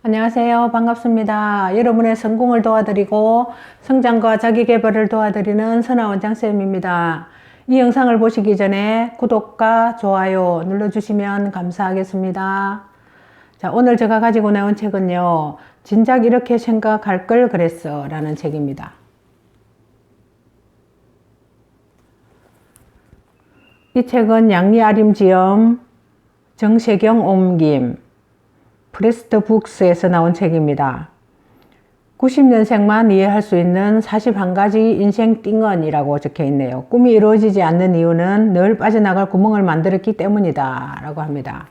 안녕하세요. 반갑습니다. 여러분의 성공을 도와드리고 성장과 자기계발을 도와드리는 선아원장쌤입니다. 이 영상을 보시기 전에 구독과 좋아요 눌러주시면 감사하겠습니다. 자, 오늘 제가 가지고 나온 책은요. 진작 이렇게 생각할 걸 그랬어 라는 책입니다. 이 책은 양리아림지엄 정세경 옮김 프레스트 북스에서 나온 책입니다. 90년생만 이해할 수 있는 41가지 인생 띵언이라고 적혀 있네요. 꿈이 이루어지지 않는 이유는 늘 빠져나갈 구멍을 만들었기 때문이다 라고 합니다.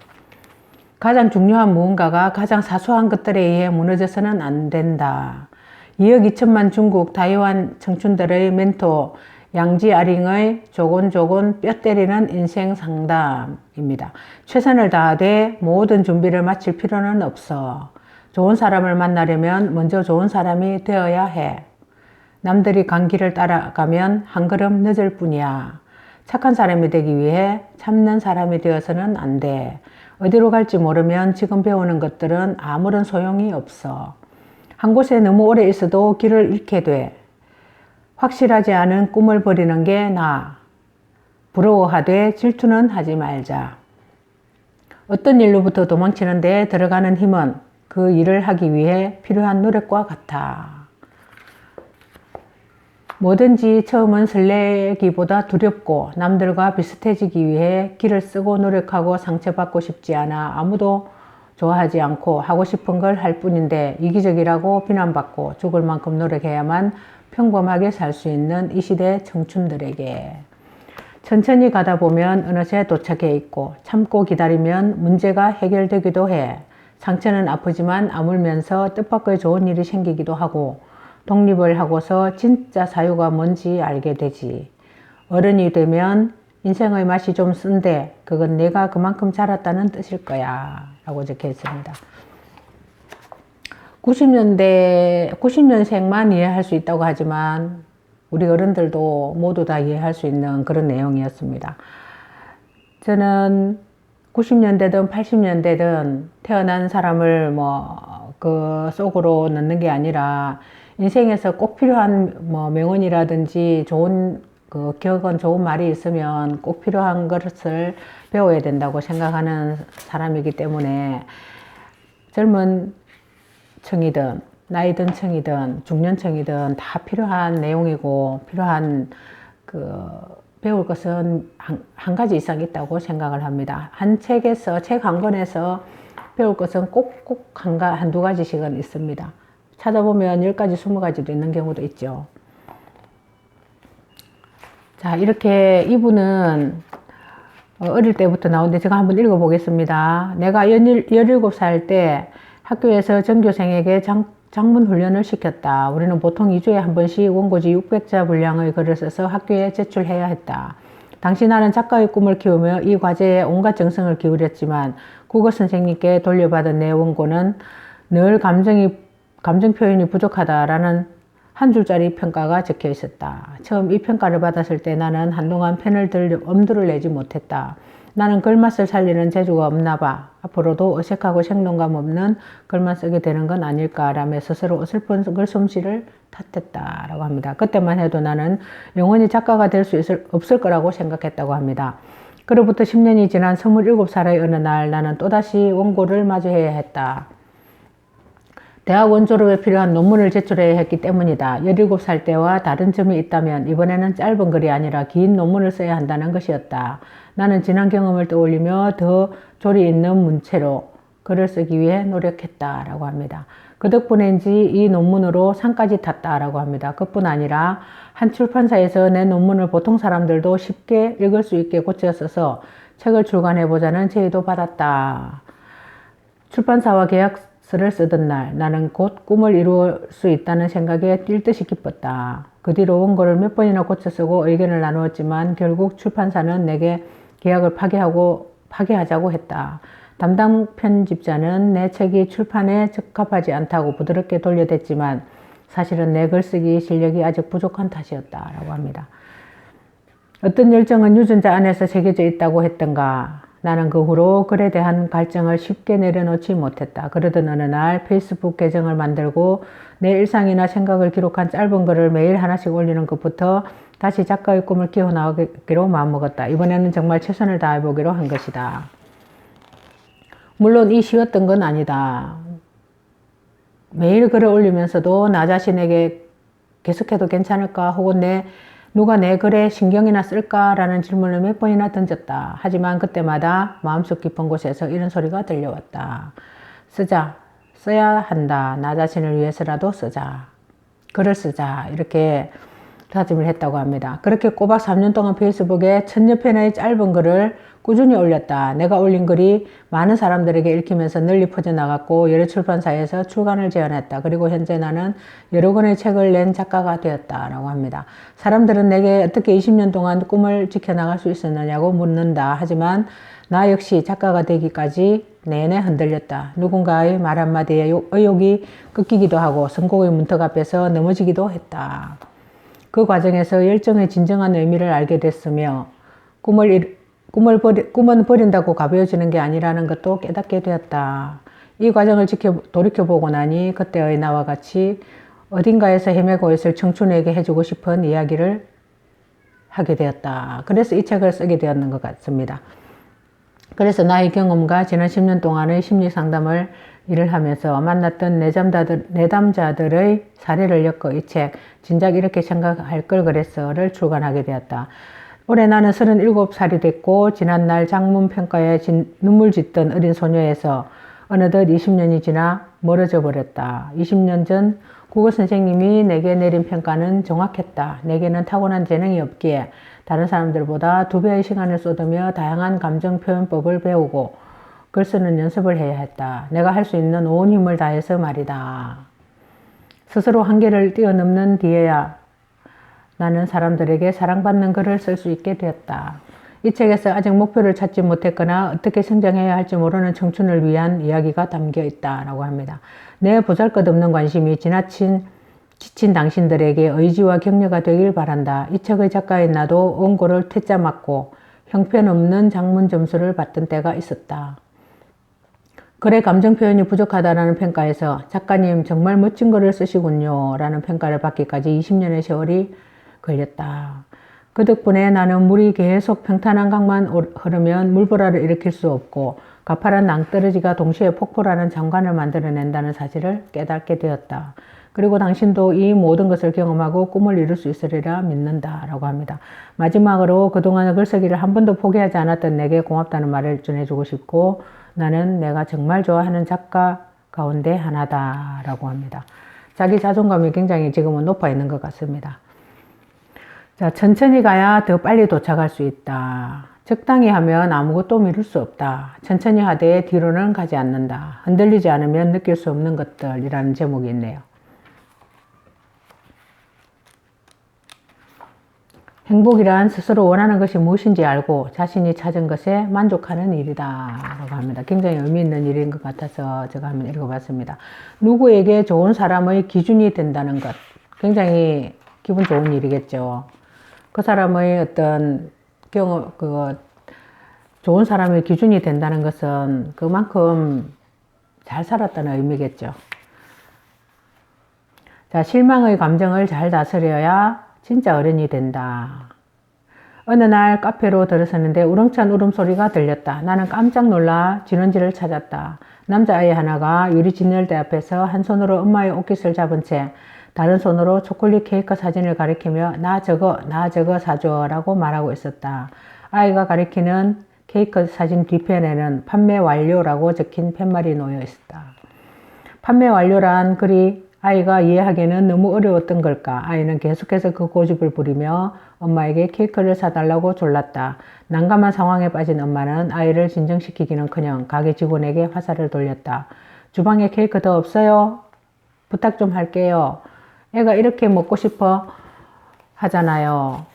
가장 중요한 무언가가 가장 사소한 것들에 의해 무너져서는 안 된다. 2억 2천만 중국 다이완 청춘들의 멘토 양지아링의 조곤조곤 뼈 때리는 인생 상담입니다. 최선을 다하되 모든 준비를 마칠 필요는 없어. 좋은 사람을 만나려면 먼저 좋은 사람이 되어야 해. 남들이 간 길을 따라가면 한 걸음 늦을 뿐이야. 착한 사람이 되기 위해 참는 사람이 되어서는 안 돼. 어디로 갈지 모르면 지금 배우는 것들은 아무런 소용이 없어. 한 곳에 너무 오래 있어도 길을 잃게 돼. 확실하지 않은 꿈을 버리는 게 나아. 부러워하되 질투는 하지 말자. 어떤 일로부터 도망치는 데 들어가는 힘은 그 일을 하기 위해 필요한 노력과 같아. 뭐든지 처음은 설레기보다 두렵고 남들과 비슷해지기 위해 기를 쓰고 노력하고 상처받고 싶지 않아 아무도 좋아하지 않고 하고 싶은 걸 할 뿐인데 이기적이라고 비난받고 죽을 만큼 노력해야만 평범하게 살 수 있는 이 시대 청춘들에게 천천히 가다 보면 어느새 도착해 있고 참고 기다리면 문제가 해결되기도 해. 상처는 아프지만 아물면서 뜻밖의 좋은 일이 생기기도 하고 독립을 하고서 진짜 사유가 뭔지 알게 되지. 어른이 되면 인생의 맛이 좀 쓴데 그건 내가 그만큼 자랐다는 뜻일 거야 라고 적혀 있습니다. 90년생만 이해할 수 있다고 하지만 우리 어른들도 모두 다 이해할 수 있는 그런 내용이었습니다. 저는 90년대든 80년대든 태어난 사람을 그 속으로 넣는 게 아니라 인생에서 꼭 필요한 명언이라든지 좋은 기억은 좋은 말이 있으면 꼭 필요한 것을 배워야 된다고 생각하는 사람이기 때문에 젊은 층이든 나이든 층이든 중년층이든 다 필요한 내용이고 필요한 배울 것은 한 가지 이상 있다고 생각을 합니다. 책 한 권에서 배울 것은 꼭 한두 가지씩은 있습니다. 찾아보면 10가지, 20가지도 있는 경우도 있죠. 자, 이렇게 이분은 어릴 때부터 나오는데 제가 한번 읽어보겠습니다. 내가 17살 때 학교에서 전교생에게 장문 훈련을 시켰다. 우리는 보통 2주에 한 번씩 원고지 600자 분량의 글을 써서 학교에 제출해야 했다. 당시 나는 작가의 꿈을 키우며 이 과제에 온갖 정성을 기울였지만 국어 선생님께 돌려받은 내 원고는 늘 감정 표현이 부족하다라는 한 줄짜리 평가가 적혀 있었다. 처음 이 평가를 받았을 때 나는 한동안 펜을 들려 엄두를 내지 못했다. 나는 글맛을 살리는 재주가 없나 봐. 앞으로도 어색하고 생동감 없는 글만 쓰게 되는 건 아닐까라며 스스로 어설픈 글솜씨를 탓했다 라고 합니다. 그때만 해도 나는 영원히 작가가 될 수 없을 거라고 생각했다고 합니다. 그로부터 10년이 지난 27살의 어느 날 나는 또다시 원고를 마주해야 했다. 대학원 졸업에 필요한 논문을 제출해야 했기 때문이다. 17살 때와 다른 점이 있다면 이번에는 짧은 글이 아니라 긴 논문을 써야 한다는 것이었다. 나는 지난 경험을 떠올리며 더 조리 있는 문체로 글을 쓰기 위해 노력했다라고 합니다. 그 덕분인지 이 논문으로 상까지 탔다라고 합니다. 그뿐 아니라 한 출판사에서 내 논문을 보통 사람들도 쉽게 읽을 수 있게 고쳐 써서 책을 출간해보자는 제의도 받았다. 출판사와 계약서를 쓰던 날 나는 곧 꿈을 이룰 수 있다는 생각에 뛸 듯이 기뻤다. 그 뒤로 원고를 몇 번이나 고쳐 쓰고 의견을 나누었지만 결국 출판사는 내게 계약을 파기하자고 했다. 담당 편집자는 내 책이 출판에 적합하지 않다고 부드럽게 돌려댔지만 사실은 내 글쓰기 실력이 아직 부족한 탓이었다라고 합니다. 어떤 열정은 유전자 안에서 새겨져 있다고 했던가 나는 그 후로 글에 대한 갈증을 쉽게 내려놓지 못했다. 그러던 어느 날 페이스북 계정을 만들고 내 일상이나 생각을 기록한 짧은 글을 매일 하나씩 올리는 것부터 다시 작가의 꿈을 키워나가기로 마음먹었다. 이번에는 정말 최선을 다해보기로 한 것이다. 물론 이 쉬웠던 건 아니다. 매일 글을 올리면서도 나 자신에게 계속해도 괜찮을까 혹은 누가 내 글에 신경이나 쓸까라는 질문을 몇 번이나 던졌다. 하지만 그때마다 마음속 깊은 곳에서 이런 소리가 들려왔다. 쓰자. 써야 한다. 나 자신을 위해서라도 쓰자. 글을 쓰자. 이렇게 다짐을 했다고 합니다. 그렇게 꼬박 3년 동안 페이스북에 1000여 편의 짧은 글을 꾸준히 올렸다. 내가 올린 글이 많은 사람들에게 읽히면서 널리 퍼져나갔고 여러 출판사에서 출간을 제안했다. 그리고 현재 나는 여러 권의 책을 낸 작가가 되었다라고 합니다. 사람들은 내게 어떻게 20년 동안 꿈을 지켜나갈 수 있었느냐고 묻는다. 하지만 나 역시 작가가 되기까지 내내 흔들렸다. 누군가의 말 한마디에 의욕이 꺾이기도 하고 성공의 문턱 앞에서 넘어지기도 했다. 그 과정에서 열정의 진정한 의미를 알게 됐으며 꿈은 버린다고 가벼워지는 게 아니라는 것도 깨닫게 되었다. 이 과정을 돌이켜보고 나니 그때의 나와 같이 어딘가에서 헤매고 있을 청춘에게 해주고 싶은 이야기를 하게 되었다. 그래서 이 책을 쓰게 되었는 것 같습니다. 그래서 나의 경험과 지난 10년 동안의 심리 상담을 일을 하면서 만났던 내담자들의 사례를 엮어 이 책 진작 이렇게 생각할 걸 그랬어를 출간하게 되었다. 올해 나는 37살이 됐고 지난날 장문평가에 눈물 짓던 어린 소녀에서 어느덧 20년이 지나 멀어져 버렸다. 20년 전 국어 선생님이 내게 내린 평가는 정확했다. 내게는 타고난 재능이 없기에 다른 사람들보다 2배의 시간을 쏟으며 다양한 감정 표현법을 배우고 글 쓰는 연습을 해야 했다. 내가 할 수 있는 온 힘을 다해서 말이다. 스스로 한계를 뛰어넘는 뒤에야 나는 사람들에게 사랑받는 글을 쓸 수 있게 되었다. 이 책에서 아직 목표를 찾지 못했거나 어떻게 성장해야 할지 모르는 청춘을 위한 이야기가 담겨 있다라고 합니다. 내 보잘것없는 관심이 지친 당신들에게 의지와 격려가 되길 바란다. 이 책의 작가인 나도 원고를 퇴짜 맞고 형편없는 장문 점수를 받던 때가 있었다. 글의 감정 표현이 부족하다라는 평가에서 작가님 정말 멋진 글을 쓰시군요 라는 평가를 받기까지 20년의 세월이 걸렸다. 그 덕분에 나는 물이 계속 평탄한 강만 흐르면 물보라를 일으킬 수 없고 가파른 낭떠러지가 동시에 폭포라는 장관을 만들어낸다는 사실을 깨닫게 되었다. 그리고 당신도 이 모든 것을 경험하고 꿈을 이룰 수 있으리라 믿는다 라고 합니다. 마지막으로 그동안 글쓰기를 한 번도 포기하지 않았던 내게 고맙다는 말을 전해주고 싶고 나는 내가 정말 좋아하는 작가 가운데 하나다 라고 합니다. 자기 자존감이 굉장히 지금은 높아 있는 것 같습니다. 자, 천천히 가야 더 빨리 도착할 수 있다. 적당히 하면 아무것도 미룰 수 없다. 천천히 하되 뒤로는 가지 않는다. 흔들리지 않으면 느낄 수 없는 것들이라는 제목이 있네요. 행복이란 스스로 원하는 것이 무엇인지 알고 자신이 찾은 것에 만족하는 일이다 라고 합니다. 굉장히 의미 있는 일인 것 같아서 제가 한번 읽어봤습니다. 누구에게 좋은 사람의 기준이 된다는 것, 굉장히 기분 좋은 일이겠죠. 그 사람의 어떤 좋은 사람의 기준이 된다는 것은 그만큼 잘 살았다는 의미겠죠. 자, 실망의 감정을 잘 다스려야 진짜 어른이 된다. 어느 날 카페로 들어섰는데 우렁찬 울음소리가 들렸다. 나는 깜짝 놀라 진원지를 찾았다. 남자아이 하나가 유리 진열대 앞에서 한 손으로 엄마의 옷깃을 잡은 채 다른 손으로 초콜릿 케이크 사진을 가리키며 나 저거 사줘 라고 말하고 있었다. 아이가 가리키는 케이크 사진 뒤편에는 판매 완료라고 적힌 팻말이 놓여 있었다. 판매 완료란 글이 아이가 이해하기에는 너무 어려웠던 걸까? 아이는 계속해서 그 고집을 부리며 엄마에게 케이크를 사달라고 졸랐다. 난감한 상황에 빠진 엄마는 아이를 진정시키기는커녕 가게 직원에게 화살을 돌렸다. 주방에 케이크 더 없어요? 부탁 좀 할게요. 애가 이렇게 먹고 싶어 하잖아요.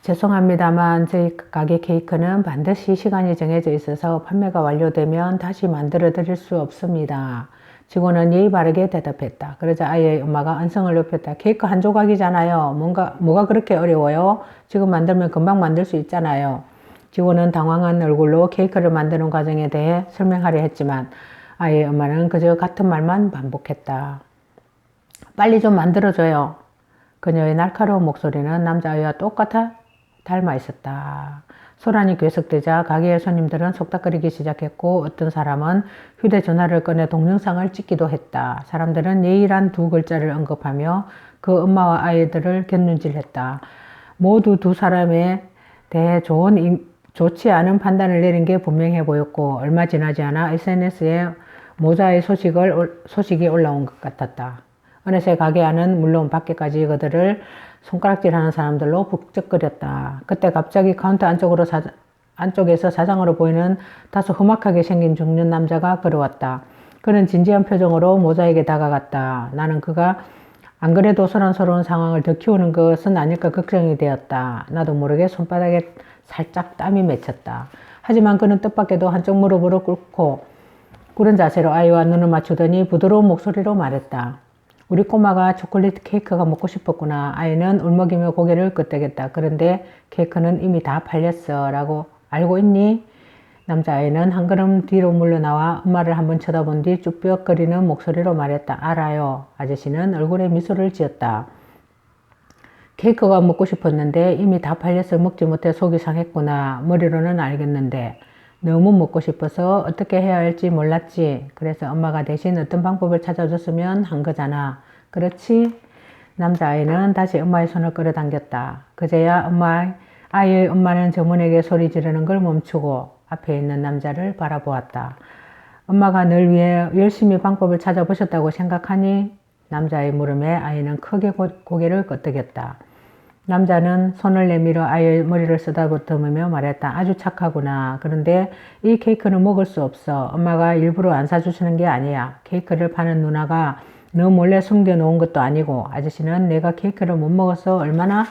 죄송합니다만 저희 가게 케이크는 반드시 시간이 정해져 있어서 판매가 완료되면 다시 만들어 드릴 수 없습니다. 직원은 예의 바르게 대답했다. 그러자 아이의 엄마가 언성을 높였다. 케이크 한 조각이잖아요. 뭐가 그렇게 어려워요? 지금 만들면 금방 만들 수 있잖아요. 직원은 당황한 얼굴로 케이크를 만드는 과정에 대해 설명하려 했지만 아이의 엄마는 그저 같은 말만 반복했다. 빨리 좀 만들어줘요. 그녀의 날카로운 목소리는 남자아이와 똑같아 닮아 있었다. 소란이 계속되자 가게의 손님들은 속닥거리기 시작했고 어떤 사람은 휴대전화를 꺼내 동영상을 찍기도 했다. 사람들은 예의란 두 글자를 언급하며 그 엄마와 아이들을 곁눈질했다. 모두 두 사람에 대해 좋지 않은 판단을 내린 게 분명해 보였고 얼마 지나지 않아 SNS에 모자의 소식이 올라온 것 같았다. 어느새 가게 안은 물론 밖에까지 그들을 손가락질하는 사람들로 북적거렸다. 그때 갑자기 카운터 안쪽에서 사장으로 보이는 다소 험악하게 생긴 중년 남자가 걸어왔다. 그는 진지한 표정으로 모자에게 다가갔다. 나는 그가 안 그래도 소란스러운 상황을 더 키우는 것은 아닐까 걱정이 되었다. 나도 모르게 손바닥에 살짝 땀이 맺혔다. 하지만 그는 뜻밖에도 한쪽 무릎으로 꿇고 꿇은 자세로 아이와 눈을 맞추더니 부드러운 목소리로 말했다. 우리 꼬마가 초콜릿 케이크가 먹고 싶었구나. 아이는 울먹이며 고개를 끄덕였다. 그런데 케이크는 이미 다 팔렸어. 라고 알고 있니? 남자아이는 한 걸음 뒤로 물러나와 엄마를 한번 쳐다본 뒤 쭈뼛거리는 목소리로 말했다. 알아요. 아저씨는 얼굴에 미소를 지었다. 케이크가 먹고 싶었는데 이미 다 팔려서 먹지 못해 속이 상했구나. 머리로는 알겠는데 너무 먹고 싶어서 어떻게 해야 할지 몰랐지. 그래서 엄마가 대신 어떤 방법을 찾아줬으면 한 거잖아. 그렇지? 남자아이는 다시 엄마의 손을 끌어당겼다. 그제야 아이의 엄마는 정문에게 소리 지르는 걸 멈추고 앞에 있는 남자를 바라보았다. 엄마가 널 위해 열심히 방법을 찾아보셨다고 생각하니? 남자의 물음에 아이는 크게 고개를 끄덕였다. 남자는 손을 내밀어 아이의 머리를 쓰다듬으며 말했다. 아주 착하구나. 그런데 이 케이크는 먹을 수 없어. 엄마가 일부러 안 사주시는 게 아니야. 케이크를 파는 누나가 너 몰래 숨겨놓은 것도 아니고 아저씨는 내가 케이크를 못 먹어서 얼마나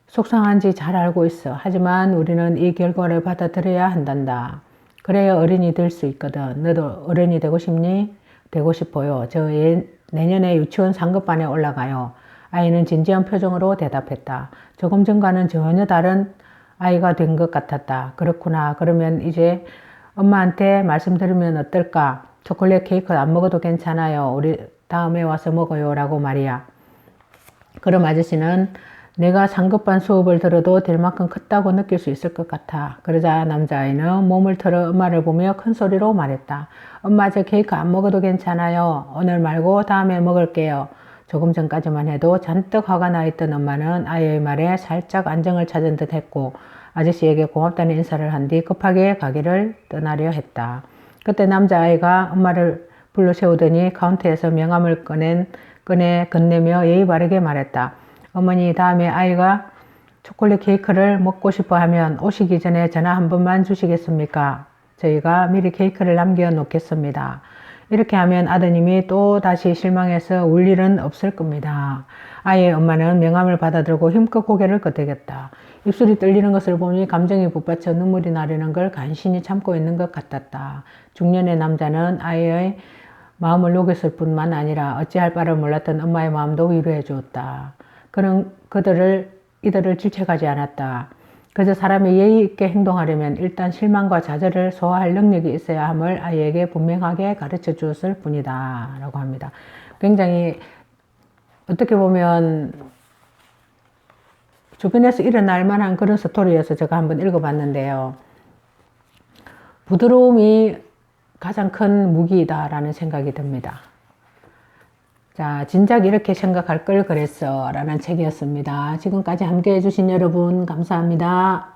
속상한지 잘 알고 있어. 하지만 우리는 이 결과를 받아들여야 한단다. 그래야 어른이 될 수 있거든. 너도 어른이 되고 싶니? 되고 싶어요. 내년에 유치원 상급반에 올라가요. 아이는 진지한 표정으로 대답했다. 조금 전과는 전혀 다른 아이가 된 것 같았다. 그렇구나. 그러면 이제 엄마한테 말씀드리면 어떨까? 초콜릿 케이크 안 먹어도 괜찮아요. 우리 다음에 와서 먹어요. 라고 말이야. 그럼 아저씨는 내가 상급반 수업을 들어도 될 만큼 컸다고 느낄 수 있을 것 같아. 그러자 남자아이는 몸을 틀어 엄마를 보며 큰 소리로 말했다. 엄마 저 케이크 안 먹어도 괜찮아요. 오늘 말고 다음에 먹을게요. 조금 전까지만 해도 잔뜩 화가 나 있던 엄마는 아이의 말에 살짝 안정을 찾은 듯 했고 아저씨에게 고맙다는 인사를 한 뒤 급하게 가게를 떠나려 했다. 그때 남자아이가 엄마를 불러 세우더니 카운터에서 명함을 꺼내 건네며 예의 바르게 말했다. 어머니 다음에 아이가 초콜릿 케이크를 먹고 싶어 하면 오시기 전에 전화 한 번만 주시겠습니까? 저희가 미리 케이크를 남겨 놓겠습니다. 이렇게 하면 아드님이 또 다시 실망해서 울 일은 없을 겁니다. 아이의 엄마는 명함을 받아들고 힘껏 고개를 끄덕였다. 입술이 떨리는 것을 보니 감정이 북받쳐 눈물이 나려는 걸 간신히 참고 있는 것 같았다. 중년의 남자는 아이의 마음을 녹였을 뿐만 아니라 어찌할 바를 몰랐던 엄마의 마음도 위로해 주었다. 그는 이들을 질책하지 않았다. 그저 사람이 예의 있게 행동하려면 일단 실망과 좌절을 소화할 능력이 있어야 함을 아이에게 분명하게 가르쳐 주었을 뿐이다. 라고 합니다. 굉장히 어떻게 보면 주변에서 일어날 만한 그런 스토리여서 제가 한번 읽어봤는데요. 부드러움이 가장 큰 무기이다라는 생각이 듭니다. 자, 진작 이렇게 생각할 걸 그랬어 라는 책이었습니다. 지금까지 함께 해주신 여러분 감사합니다.